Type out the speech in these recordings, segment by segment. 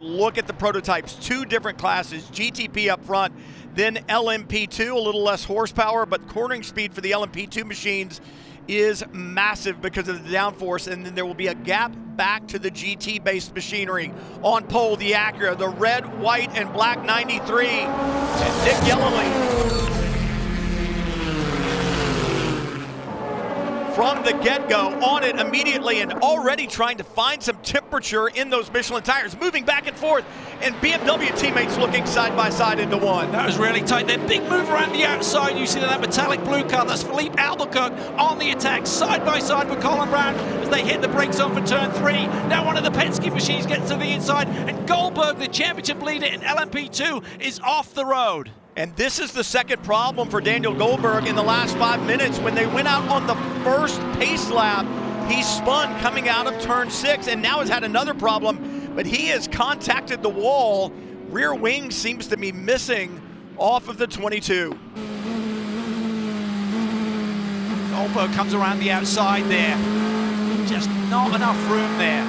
Look at the prototypes, two different classes, GTP up front, then LMP2, a little less horsepower, but cornering speed for the LMP2 machines is massive because of the downforce, and then there will be a gap back to the GT-based machinery. On pole, the Acura, the red, white, and black 93, and Nick Yellowly. From the get-go, on it immediately, and already trying to find some temperature in those Michelin tires, moving back and forth, and BMW teammates looking side by side into one. That was really tight. That big move around the outside. You see that metallic blue car. That's Philippe Albuquerque on the attack, side by side with Colin Brown as they hit the brake zone for turn 3. Now one of the Penske machines gets to the inside, and Goldberg, the championship leader in LMP2, is off the road. And this is the second problem for Daniel Goldberg in the last 5 minutes. When they went out on the first pace lap, he spun coming out of turn 6 and now has had another problem, but he has contacted the wall. Rear wing seems to be missing off of the 22. Goldberg comes around the outside there. Just not enough room there.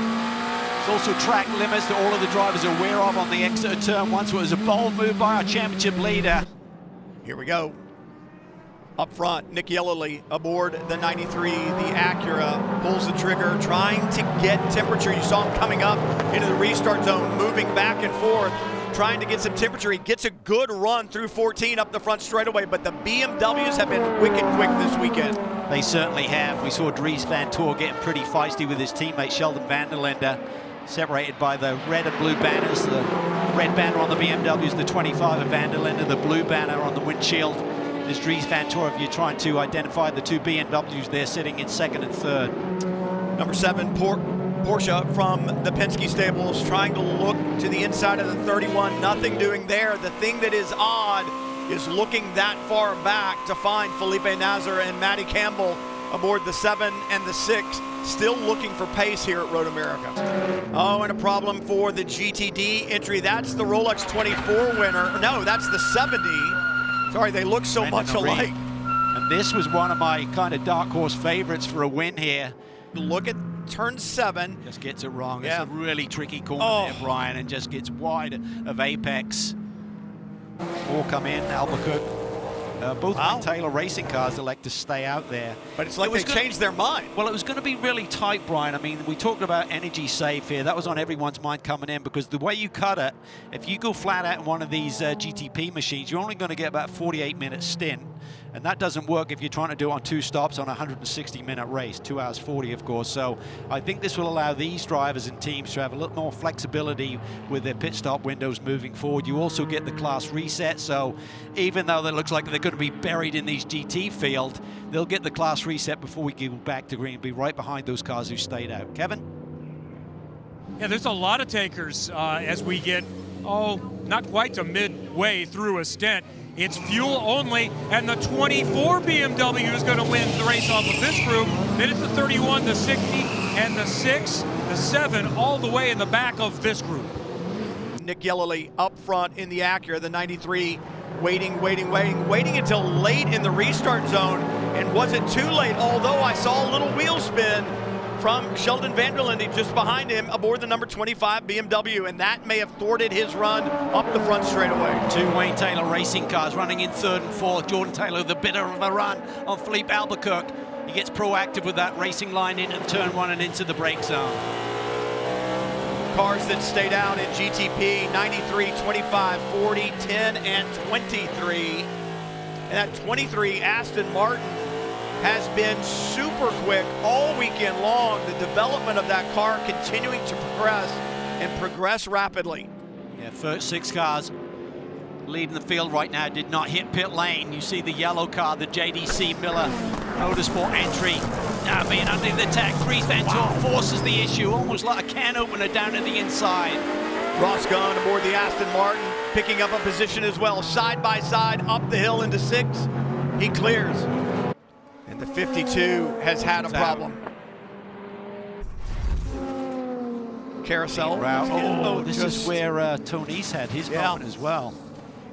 There's also track limits that all of the drivers are aware of on the exit of turn 1, so it was a bold move by our championship leader. Here we go. Up front, Nick Yellowly aboard the 93, the Acura, pulls the trigger, trying to get temperature. You saw him coming up into the restart zone, moving back and forth, trying to get some temperature. He gets a good run through 14 up the front straightaway, but the BMWs have been wicked quick this weekend. They certainly have. We saw Dries Van Toor getting pretty feisty with his teammate Sheldon van der Linde, separated by the red and blue banners. The red banner on the BMWs, the 25 of van der Linde, the blue banner on the windshield is Dries Van Toor. If you're trying to identify the two BMWs, they're sitting in second and third. Number 7, Porsche from the Penske stables, trying to look to the inside of the 31. Nothing doing there. The thing that is odd is looking that far back to find Felipe Nasr and Matty Campbell aboard the 7 and the 6, still looking for pace here at Road America. Oh, and a problem for the GTD entry. That's the Rolex 24 winner. No, that's the 70. Sorry, they look so much alike. And this was one of my kind of dark horse favorites for a win here. Look at turn 7. Just gets it wrong. Yeah. It's a really tricky corner there, Brian, and just gets wide of apex. More come in, Albuquerque. Both Taylor racing cars elect to stay out there. But it's like they changed their mind. Well, it was going to be really tight, Brian. I mean, we talked about energy save here. That was on everyone's mind coming in, because the way you cut it, if you go flat out in one of these GTP machines, you're only going to get about 48-minute stint. And that doesn't work if you're trying to do it on 2 stops on a 160-minute race, 2 hours 40, of course. So I think this will allow these drivers and teams to have a little more flexibility with their pit stop windows moving forward. You also get the class reset, so even though it looks like they're going to be buried in these GT field, they'll get the class reset before we go back to green, be right behind those cars who stayed out. Kevin? Yeah, there's a lot of takers as we get, not quite to midway through a stint. It's fuel only, and the 24 BMW is going to win the race off of this group. Then it's the 31, the 60, and the 6, the 7, all the way in the back of this group. Nick Yellowly up front in the Acura, the 93, waiting until late in the restart zone. And was it too late? Although I saw a little wheel spin from Sheldon van der Linde just behind him aboard the number 25 BMW, and that may have thwarted his run up the front straightaway. 2 Wayne Taylor racing cars running in 3rd and 4th. Jordan Taylor with a bit of a run on Philippe Albuquerque. He gets proactive with that racing line into turn 1 and into the brake zone. Cars that stayed out in GTP, 93, 25, 40, 10, and 23. And that 23 Aston Martin has been super quick all weekend long. The development of that car continuing to progress and progress rapidly. Yeah, first 6 cars leading the field right now did not hit pit lane. You see the yellow car, the JDC Miller Motorsport entry now being under the attack. Dries Van Toor forces the issue, almost like a can opener down to the inside. Ross Gunn aboard the Aston Martin, picking up a position as well, side by side up the hill into 6. He clears. The 52 has had a problem. Carousel. This is where Tony's had his moment as well.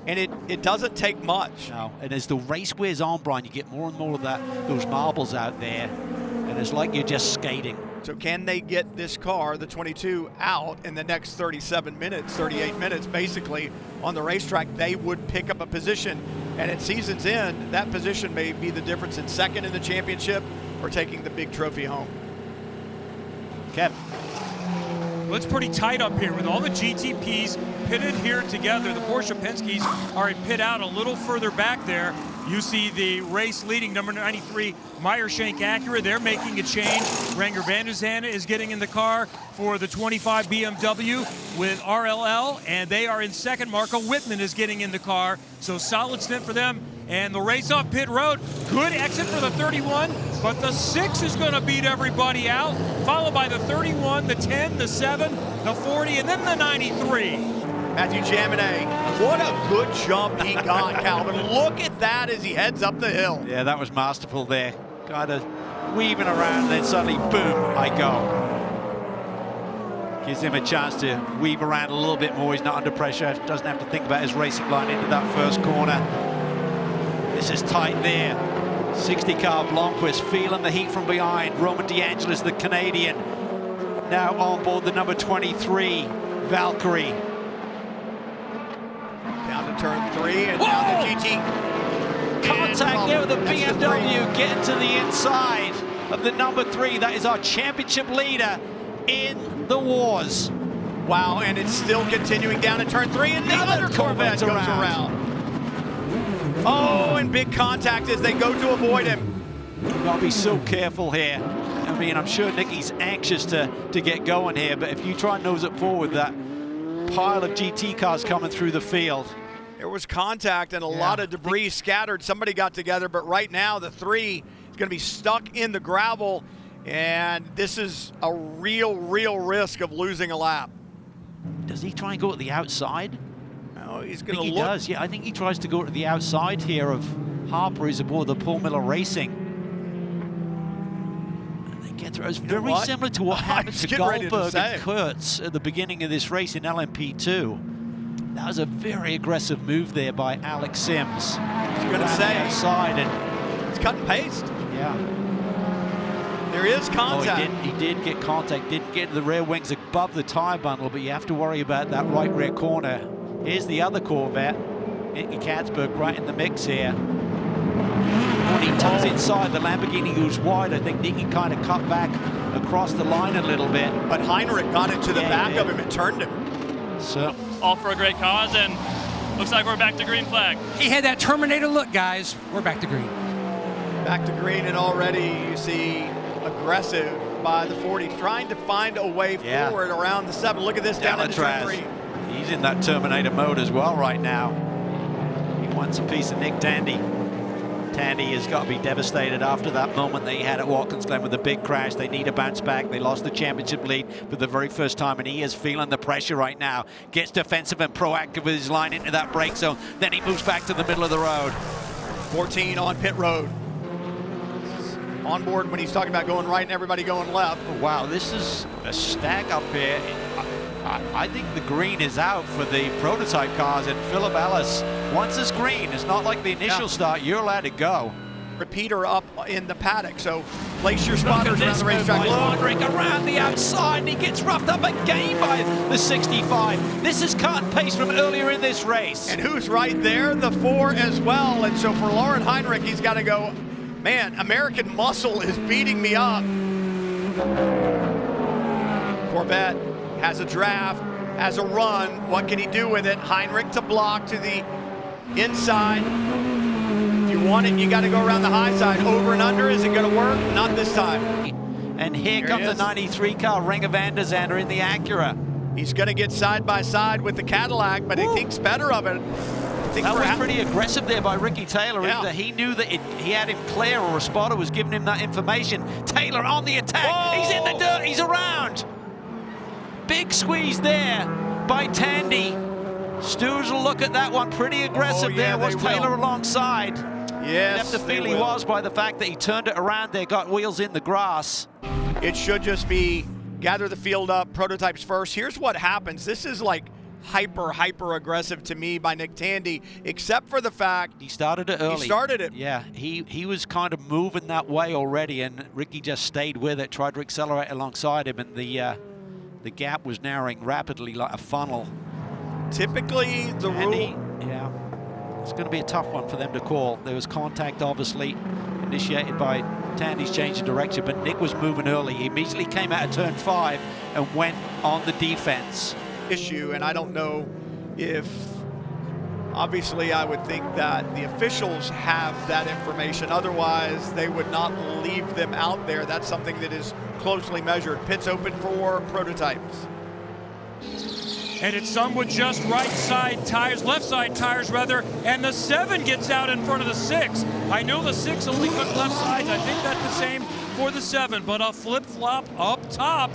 And it doesn't take much. No, and as the race wears on, Brian, you get more and more of those marbles out there, and it's like you're just skating. So can they get this car, the 22, out in the next 37 minutes, 38 minutes, basically, on the racetrack? They would pick up a position, and at season's end, that position may be the difference in second in the championship or taking the big trophy home. Kevin. Well, it's pretty tight up here with all the GTPs pitted here together. The Porsche Penske's are in pit out a little further back there. You see the race leading number 93 Meyer-Shank Acura. They're making a change. Renger van der Zandt is getting in the car for the 25 BMW with RLL, and they are in second. Marco Wittmann is getting in the car, so solid stint for them. And the race off pit road, good exit for the 31, but the 6 is going to beat everybody out, followed by the 31, the 10, the 7, the 40, and then the 93. Matthew Jaminet, what a good jump he got, Calvin. Look at that as he heads up the hill. Yeah, that was masterful there. Kind of weaving around, and then suddenly, boom, I go. Gives him a chance to weave around a little bit more. He's not under pressure, doesn't have to think about his racing line into that first corner. This is tight there. 60 car Blomqvist feeling the heat from behind. Roman DeAngelis, the Canadian, now on board the number 23, Valkyrie. Down to turn 3 and down the GT. Contact there with the BMW, getting to the inside of the number 3. That is our championship leader in the wars. Wow, and it's still continuing down to turn 3, and the other Corvette goes around. Oh, and big contact as they go to avoid him. You've got to be so careful here. I mean, I'm sure Nicky's anxious to get going here, but if you try and nose it forward, that pile of GT cars coming through the field. There was contact and a lot of debris scattered. Somebody got together, but right now the 3 is going to be stuck in the gravel, and this is a real risk of losing a lap. Does he try and go at the outside? No, he's I going to think look. he does, yeah. I think he tries to go to the outside here of Harper, who's aboard the Paul Miller Racing. And they get through. It's very similar to what happened to Goldberg and Kurtz at the beginning of this race in LMP2. That was a very aggressive move there by Alex Sims. He's going to say outside, and it's cut and paste. Yeah. There is contact. Oh, he did get contact, didn't get the rear wings above the tire bundle, but you have to worry about that right rear corner. Here's the other Corvette, Nicky Katzberg right in the mix here. When he tucks inside, the Lamborghini goes wide. I think Nicky kind of cut back across the line a little bit. But Heinrich got into the back of him and turned him. So, all for a great cause, and looks like we're back to green flag. He had that Terminator look, guys. We're back to green. Back to green, and already you see aggressive by the 40, trying to find a way forward around the 7. Look at this down into turn 3. He's in that Terminator mode as well right now. He wants a piece of Nick Tandy. Tandy has got to be devastated after that moment that he had at Watkins Glen with the big crash. They need a bounce back. They lost the championship lead for the very first time, and he is feeling the pressure right now. Gets defensive and proactive with his line into that brake zone. Then he moves back to the middle of the road. 14 on pit road. On board when he's talking about going right and everybody going left. Oh, wow, this is a stack up here. I think the green is out for the prototype cars, and Philip Ellis, once it's green, it's not like the initial start, you're allowed to go. Repeater up in the paddock, so place your spotters around the racetrack. Heinrich around the outside, and he gets roughed up again by the 65. This is cut and paste from earlier in this race. And who's right there? The 4 as well, and so for Lauren Heinrich, he's got to go, man, American Muscle is beating me up. Corvette has a draft, has a run. What can he do with it? Heinrich to block to the inside. If you want it, you got to go around the high side. Over and under, is it going to work? Not this time. And here comes the 93 car, Renger van der Zandt in the Acura. He's going to get side by side with the Cadillac, but he thinks better of it. That was pretty aggressive there by Ricky Taylor. Yeah. He knew that he had him clear, or a spotter was giving him that information. Taylor on the attack. Whoa! He's in the dirt. He's around. Big squeeze there by Tandy. Stews will look at that one. Pretty aggressive there. Was Taylor alongside? Yes, Left the feel he was by the fact that he turned it around there, got wheels in the grass. It should just be gather the field up, prototypes first. Here's what happens. This is like hyper aggressive to me by Nick Tandy, except for the fact he started it early. He started it. Yeah, he was kind of moving that way already, and Ricky just stayed with it, tried to accelerate alongside him, and the gap was narrowing rapidly like a funnel. Typically, the rule. Yeah, it's going to be a tough one for them to call. There was contact, obviously, initiated by Tandy's change of direction, but Nick was moving early. He immediately came out of turn 5 and went on the defense. Issue, and I don't know if, obviously I would think that the officials have that information, otherwise they would not leave them out there. That's something that is closely measured. Pits open for prototypes. And it's some with just right side tires, left side tires rather, and the 7 gets out in front of the 6. I know the 6 only took left sides. I think that's the same for the 7, but a flip-flop up top.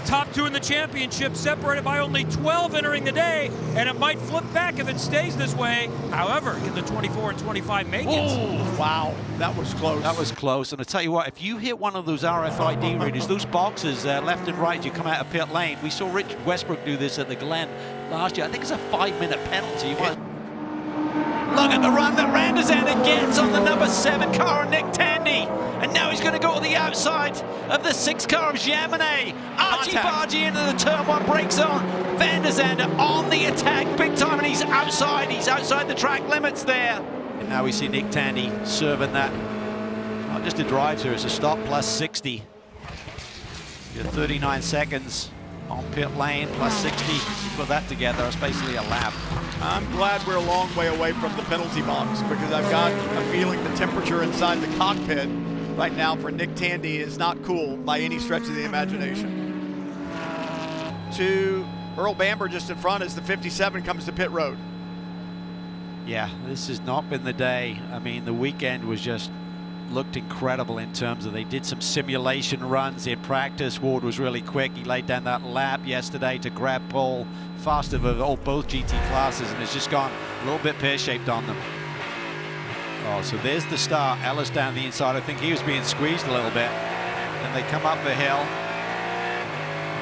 Top 2 in the championship, separated by only 12 entering the day, and it might flip back if it stays this way. However, can the 24 and 25 make it? Oh, wow, that was close. That was close, and I tell you what, if you hit one of those RFID readers, those boxes left and right as you come out of pit lane, we saw Richard Westbrook do this at the Glen last year. I think it's a 5-minute penalty. Look at the run that Randerzander gets on the number 7 car of Nick Tandy. And now he's going to go to the outside of the 6 car of Jaminet. Archie-bargy into the turn 1 brake zone. Vanderzander on the attack big time, and he's outside. He's outside the track limits there. And now we see Nick Tandy serving that. Not just a drive through, it's a stop plus 60. You're 39 seconds on pit lane plus 60. You put that together, it's basically a lap. I'm glad we're a long way away from the penalty box, because I've got a feeling the temperature inside the cockpit right now for Nick Tandy is not cool by any stretch of the imagination. To Earl Bamber just in front as the 57 comes to pit road. Yeah, this has not been the day. I mean, the weekend was just looked incredible in terms of they did some simulation runs in practice. Ward was really quick. He laid down that lap yesterday to grab pole faster of both GT classes, and it's just gone a little bit pear-shaped on them. Oh, so there's the start. Ellis down the inside. I think he was being squeezed a little bit. Then they come up the hill.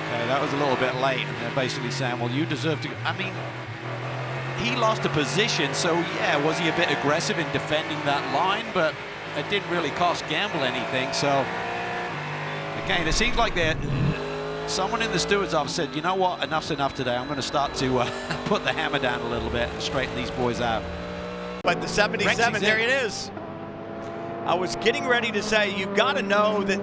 Okay, that was a little bit late, and they're basically saying, well, you deserve to go. I mean, he lost a position, so yeah, was he a bit aggressive in defending that line? But it didn't really cost Gamble anything. So again, it seems like someone in the steward's office said, you know what, enough's enough today. I'm going to start to put the hammer down a little bit and straighten these boys out. But the 77, there it is. I was getting ready to say, you've got to know that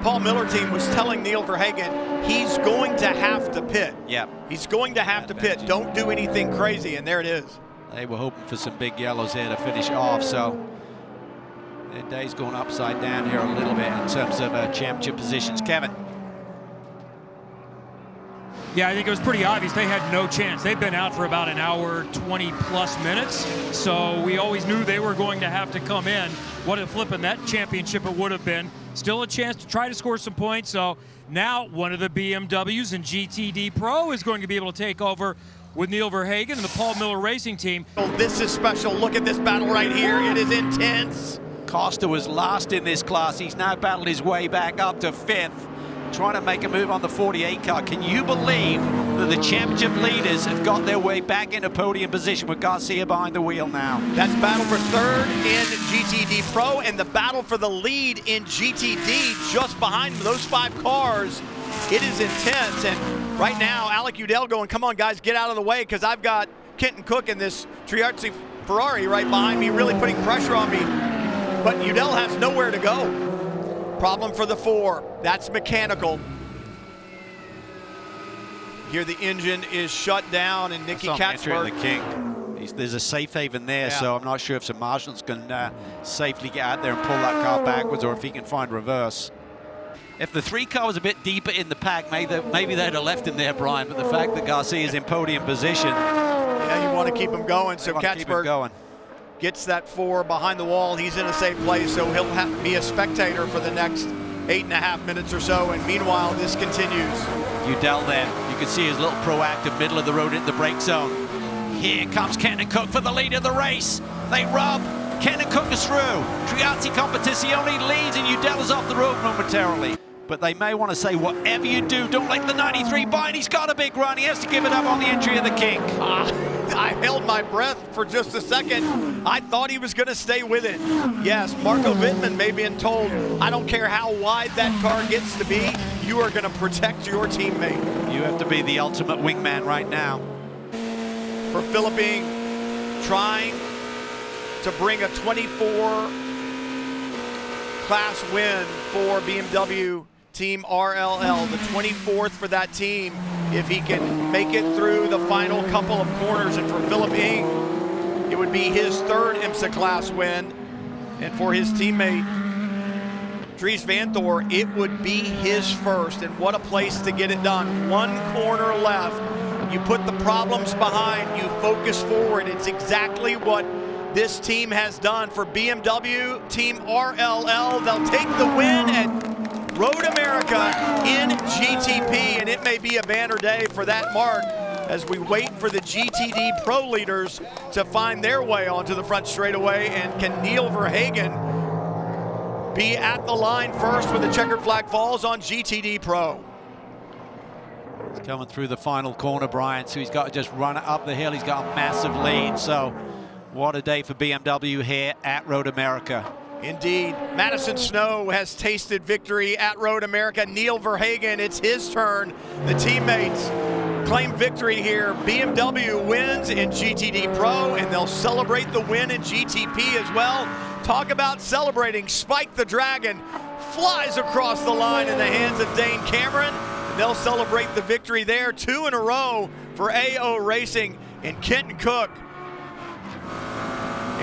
Paul Miller team was telling Neil Verhagen he's going to have to pit. Yeah. He's going to have to pit. Don't do anything crazy, and there it is. They were hoping for some big yellows here to finish off, so their day's going upside down here a little bit in terms of championship positions. Kevin. Yeah, I think it was pretty obvious they had no chance. They've been out for about an hour, 20+ minutes, so we always knew they were going to have to come in. What a flip in that championship it would have been. Still a chance to try to score some points, so now one of the BMWs in GTD Pro is going to be able to take over with Neil Verhagen and the Paul Miller Racing team. Oh, this is special. Look at this battle right here. It is intense. Costa was last in this class. He's now battled his way back up to 5th. Trying to make a move on the 48 car. Can you believe that the championship leaders have got their way back into podium position with Garcia behind the wheel now? That's battle for 3rd in GTD Pro, and the battle for the lead in GTD just behind those 5 cars. It is intense, and right now Alec Udell going, come on guys, get out of the way, because I've got Kenton Cook in this Triarzi Ferrari right behind me, really putting pressure on me, but Udell has nowhere to go. Problem for the 4. That's mechanical. Here the engine is shut down, and Nicky Katzberg. The King. There's a safe haven there, so I'm not sure if some marshals can safely get out there and pull that car backwards, or if he can find reverse. If the 3 car was a bit deeper in the pack, maybe they'd have left him there, Brian. But the fact that Garcia is in podium position, yeah, you want to keep him going. So Katzberg gets that 4 behind the wall. He's in a safe place, so he'll have to be a spectator for the next 8.5 minutes or so, and meanwhile this continues. Udell there, you can see his little proactive middle of the road into the brake zone. Here comes Kenton Cook for the lead of the race. They rub, Kenton Cook is through. Triarzi Competizione leads, and Udell is off the road momentarily. but they may want to say, whatever you do, don't let the 93 by, and he's got a big run. He has to give it up on the entry of the kink. I held my breath for just a second. I thought he was going to stay with it. Yes, Marco Wittmann may be told, I don't care how wide that car gets to be, you are going to protect your teammate. You have to be the ultimate wingman right now. For Philipp Ing, trying to bring a 24 class win for BMW Team RLL, the 24th for that team, if he can make it through the final couple of corners. And for Philipp Ing, it would be his third IMSA class win. And for his teammate, Dries Vanthoor, it would be his first. And what a place to get it done. One corner left. You put the problems behind, you focus forward. It's exactly what this team has done for BMW Team RLL. They'll take the win at Road America in GTP, and it may be a banner day for that mark as we wait for the GTD Pro leaders to find their way onto the front straightaway. And can Neil Verhagen be at the line first when the checkered flag falls on GTD Pro? He's coming through the final corner, Brian, so he's got to just run it up the hill. He's got a massive lead, so what a day for BMW here at Road America. Indeed. Madison Snow has tasted victory at Road America. Neil Verhagen, it's his turn. The teammates claim victory here. BMW wins in GTD Pro, and they'll celebrate the win in GTP as well. Talk about celebrating. Spike the Dragon flies across the line in the hands of Dane Cameron. They'll celebrate the victory there. 2 in a row for AO Racing, and Kenton Cook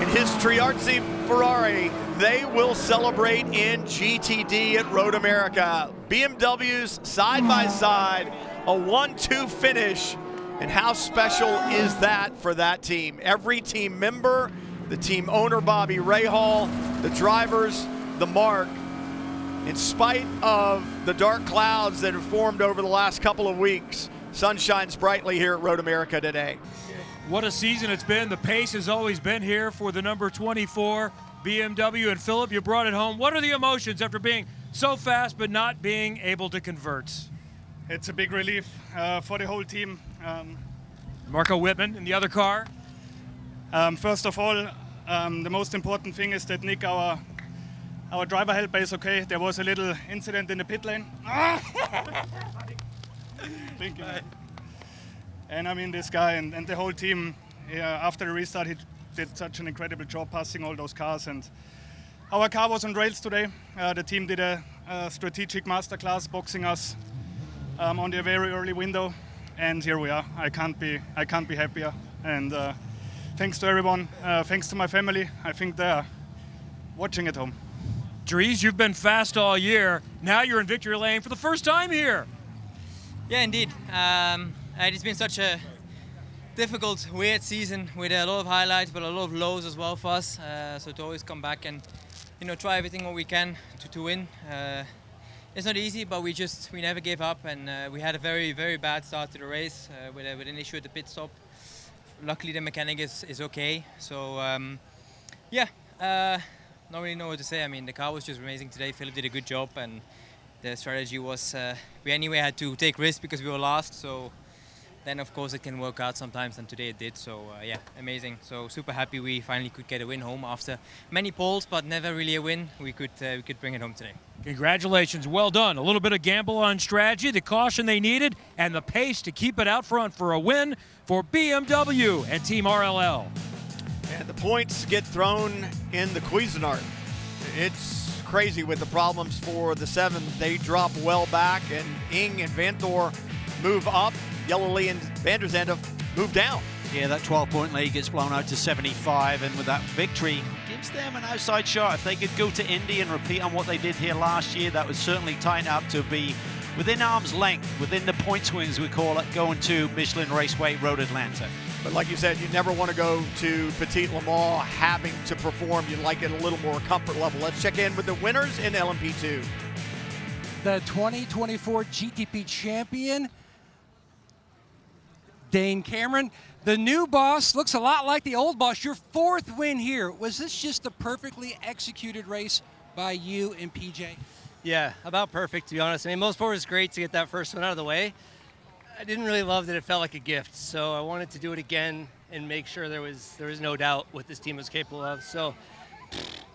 in his Triarzi Ferrari, they will celebrate in GTD at Road America. BMWs side by side, a 1-2 finish, and how special is that for that team? Every team member, the team owner Bobby Rahal, the drivers, the mark, in spite of the dark clouds that have formed over the last couple of weeks, sun shines brightly here at Road America today. What a season it's been. The pace has always been here for the number 24 BMW. And Philipp, you brought it home. What are the emotions after being so fast but not being able to convert? It's a big relief for the whole team. Marco Wittmann in the other car. First of all, the most important thing is that Nick, our driver helper, is okay. There was a little incident in the pit lane. Thank you. And I mean, this guy and the whole team, after the restart, he did such an incredible job passing all those cars. And our car was on rails today. The team did a strategic masterclass, boxing us on the very early window. And here we are. I can't be happier. And thanks to everyone. Thanks to my family. I think they're watching at home. Dries, you've been fast all year. Now you're in victory lane for the first time here. Yeah, indeed. It's been such a difficult, weird season with a lot of highlights, but a lot of lows as well for us. So to always come back and try everything what we can to win. It's not easy, but we never gave up, and we had a very, very bad start to the race with an issue at the pit stop. Luckily, the mechanic is okay. So not really know what to say. I mean, the car was just amazing today. Philipp did a good job, and the strategy was we anyway had to take risks because we were last. So then, of course, it can work out sometimes, and today it did. So yeah, amazing. So super happy we finally could get a win home after many poles, but never really a win. We could bring it home today. Congratulations, well done. A little bit of gamble on strategy, the caution they needed, and the pace to keep it out front for a win for BMW and Team RLL. And the points get thrown in the Cuisinart. It's crazy with the problems for the 7th. They drop well back, and Ing and Vanthoor move up. Yellowly and Van der Zande move down. Yeah, that 12-point lead gets blown out to 75, and with that victory, gives them an outside shot. If they could go to Indy and repeat on what they did here last year, that would certainly tighten up to be within arm's length, within the point swings we call it, going to Michelin Raceway Road Atlanta. But like you said, you never want to go to Petit Le Mans having to perform. You'd like it a little more comfort level. Let's check in with the winners in LMP2. The 2024 GTP champion, Dane Cameron. The new boss looks a lot like the old boss. Your 4th win here. Was this just a perfectly executed race by you and PJ? Yeah, about perfect, to be honest. I mean, motorsport was great to get that first one out of the way. I didn't really love that it felt like a gift, so I wanted to do it again and make sure there was no doubt what this team was capable of. So,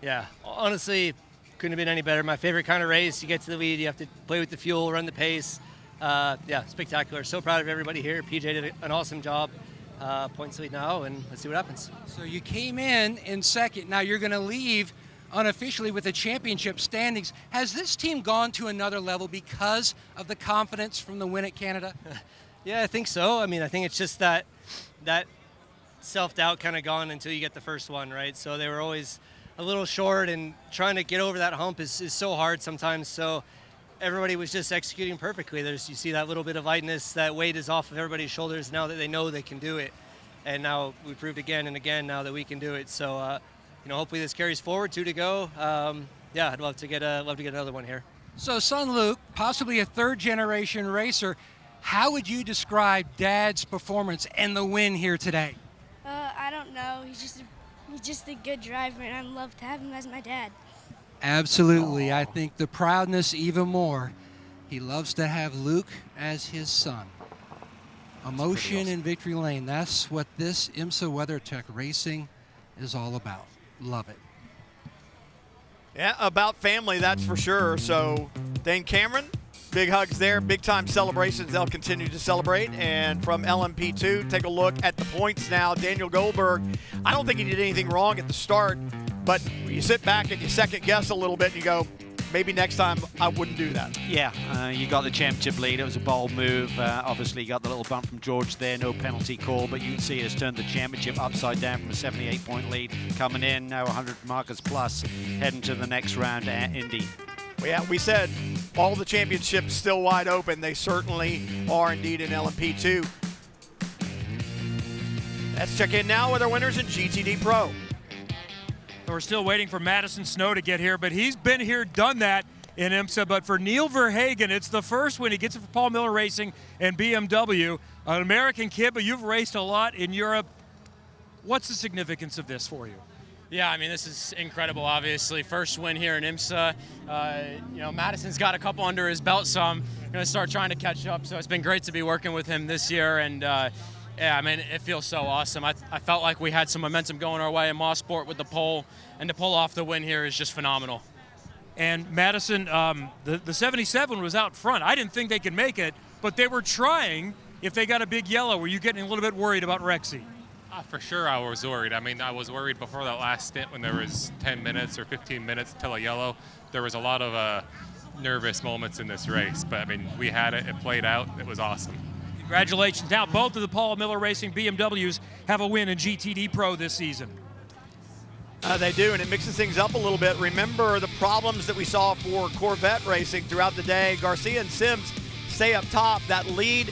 yeah, honestly, couldn't have been any better. My favorite kind of race. You get to the lead, you have to play with the fuel, run the pace. Yeah, spectacular. So proud of everybody here. PJ did an awesome job. Points lead now, and let's see what happens. So you came in second. Now you're going to leave unofficially with the championship standings. Has this team gone to another level because of the confidence from the win at Canada? Yeah, I think so. I mean, I think it's just that self-doubt kind of gone until you get the first one, right? So they were always a little short, and trying to get over that hump is so hard sometimes. So everybody was just executing perfectly. You see that little bit of lightness, that weight is off of everybody's shoulders now that they know they can do it. And now we proved again and again now that we can do it. So, hopefully this carries forward. 2 to go. Yeah, I'd love to get another one here. So son Luke, possibly a third-generation racer, how would you describe Dad's performance and the win here today? I don't know. He's just a good driver, and I'd love to have him as my dad. Absolutely. I think the proudness even more. He loves to have Luke as his son. Emotion in victory lane. That's what this IMSA WeatherTech racing is all about. Love it. Yeah, about family, that's for sure. So Dane Cameron, big hugs there, big time celebrations. They'll continue to celebrate. And from LMP2, take a look at the points now. Daniel Goldberg, I don't think he did anything wrong at the start, but you sit back and you second guess a little bit and you go, maybe next time I wouldn't do that. Yeah, you got the championship lead. It was a bold move. Obviously, you got the little bump from George there. No penalty call, but you can see it's turned the championship upside down from a 78-point lead coming in. Now 100 markers plus, heading to the next round at Indy. Yeah, we said all the championships still wide open. They certainly are indeed in LMP2. Let's check in now with our winners in GTD Pro. We're still waiting for Madison Snow to get here, but he's been here, done that in IMSA. But for Neil Verhagen, it's the first win. He gets it for Paul Miller Racing and BMW. An American kid, but you've raced a lot in Europe. What's the significance of this for you? Yeah, I mean, this is incredible, obviously. First win here in IMSA. Madison's got a couple under his belt, so I'm going to start trying to catch up. So it's been great to be working with him this year, and yeah, I mean, it feels so awesome. I felt like we had some momentum going our way in Motorsport with the pole, and to pull off the win here is just phenomenal. And Madison, the 77 was out front. I didn't think they could make it, but they were trying. If they got a big yellow, were you getting a little bit worried about Rexy? For sure I was worried. I mean, I was worried before that last stint when there was 10 minutes or 15 minutes till a yellow. There was a lot of nervous moments in this race, but I mean, we had it. It played out. It was awesome. Congratulations. Now both of the Paul Miller Racing BMWs have a win in GTD Pro this season. They do, and it mixes things up a little bit. Remember the problems that we saw for Corvette racing throughout the day. Garcia and Sims stay up top. That lead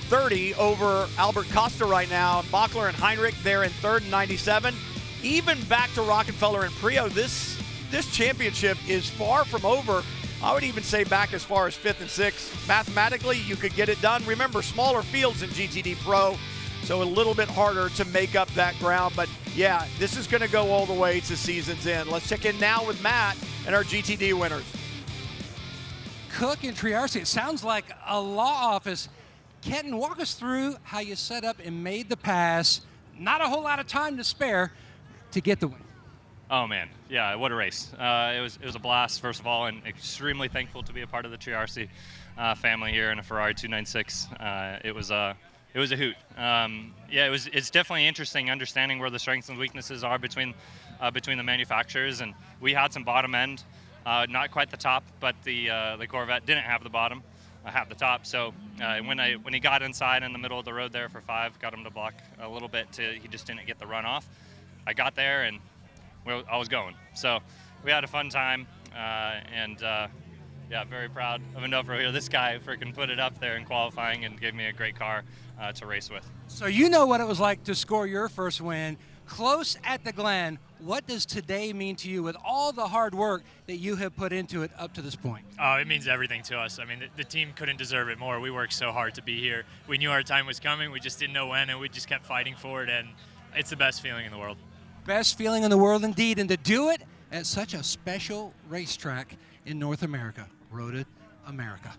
30 over Albert Costa right now. Bachler and Heinrich there in third and 97. Even back to Rockefeller and Prio, this championship is far from over. I would even say back as far as 5th and 6th. Mathematically, you could get it done. Remember, smaller fields in GTD Pro, so a little bit harder to make up that ground. But yeah, this is going to go all the way to season's end. Let's check in now with Matt and our GTD winners. Cook and Triarci, it sounds like a law office. Kenton, walk us through how you set up and made the pass. Not a whole lot of time to spare to get the win. Oh man, yeah, what a race. It was a blast, first of all, and extremely thankful to be a part of the Triarci family here in a Ferrari 296. It was a hoot. Yeah, it's definitely interesting understanding where the strengths and weaknesses are between the manufacturers, and we had some bottom end, not quite the top, but the Corvette didn't have the bottom. I have the top, so when he got inside in the middle of the road there for 5, got him to block a little bit. He just didn't get the run off. I got there and I was going. So we had a fun time, and yeah, very proud of Enough here. This guy freaking put it up there in qualifying and gave me a great car to race with. So you know what it was like to score your first win. Close at the Glen, what does today mean to you with all the hard work that you have put into it up to this point? Oh, it means everything to us. I mean, the team couldn't deserve it more. We worked so hard to be here. We knew our time was coming. We just didn't know when, and we just kept fighting for it, and it's the best feeling in the world. Best feeling in the world indeed, and to do it at such a special racetrack in North America. Road America.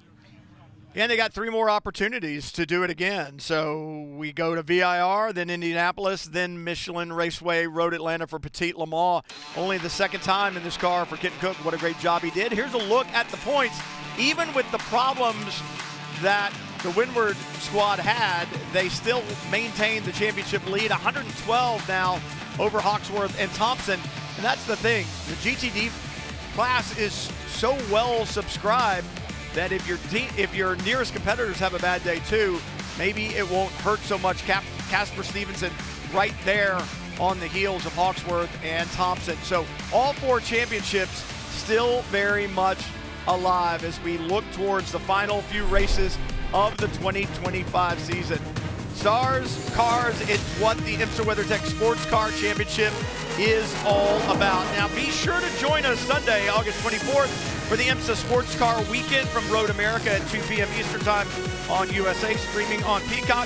And they got 3 more opportunities to do it again. So we go to VIR, then Indianapolis, then Michelin Raceway, Road Atlanta for Petit Le Mans. Only the 2nd time in this car for Kitten Cook. What a great job he did. Here's a look at the points. Even with the problems that the Windward squad had, they still maintained the championship lead. 112 now over Hawksworth and Thompson. And that's the thing. The GTD class is so well subscribed that if your nearest competitors have a bad day too, maybe it won't hurt so much. Casper Stevenson right there on the heels of Hawksworth and Thompson. So all 4 championships still very much alive as we look towards the final few races of the 2025 season. Stars, cars, it's what the IMSA WeatherTech Sports Car Championship is all about. Now be sure to join us Sunday, August 24th for the IMSA Sports Car Weekend from Road America at 2 p.m. Eastern Time on USA, streaming on Peacock.